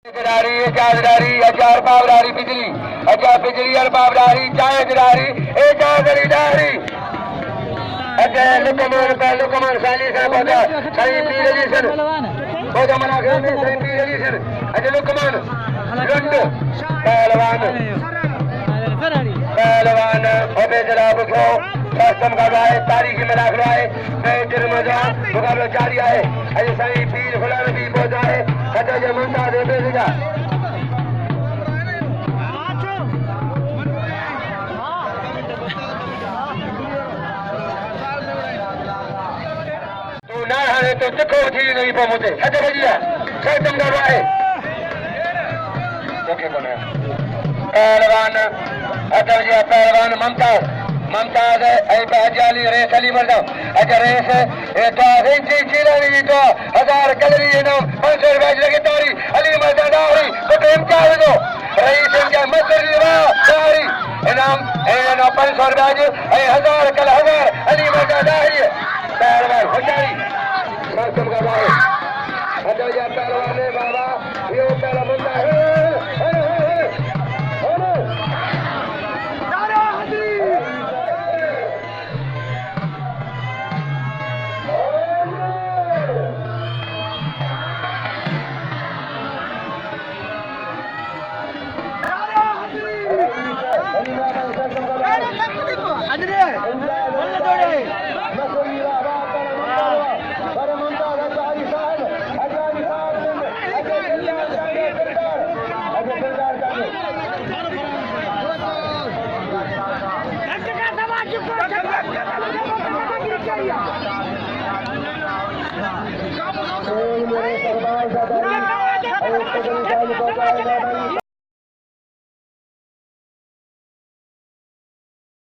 जरदारी अचार बावरारी बिजली अचार बिजली और बावरारी चाय जरारी ए जरदारी अचार लुकमान साली से बोला सही पीर जी सर बोला मलाखरो में सही पीर जी सर अचार लुकमान लुंड पहलवान अबे जनाब को कस्टम कर रहा है तारीखी मलाखरो आए बेहतर मजा मुकाबला जारी है अजय सही पीर फुलान भी बोझा है खतरा जो ममताज बेसिका तू ना हारे तो सिखो थी नहीं पो मुझे अच्छा भैया कस्टम कर रहा है ओके कौन है पहलवान अच्छा भैया पहलवान ममताज ऐ बहजाली रेस अली मर्दम अच्छा रेस ए तो रेंची चिरानी तो 1000 कैलोरी इनाम 500 रुपए लगे तारी अली मर्दम दारी तो इम्तियाज दो रईस इम्तियाज मसरी दारी इनाम 500 रुपए ऐ 1000 अली मर्दम दारी पहलवान होशारी मौसम का भाई अच्छा भैया पहलवान ने बाबा ये पहला मुद्दा है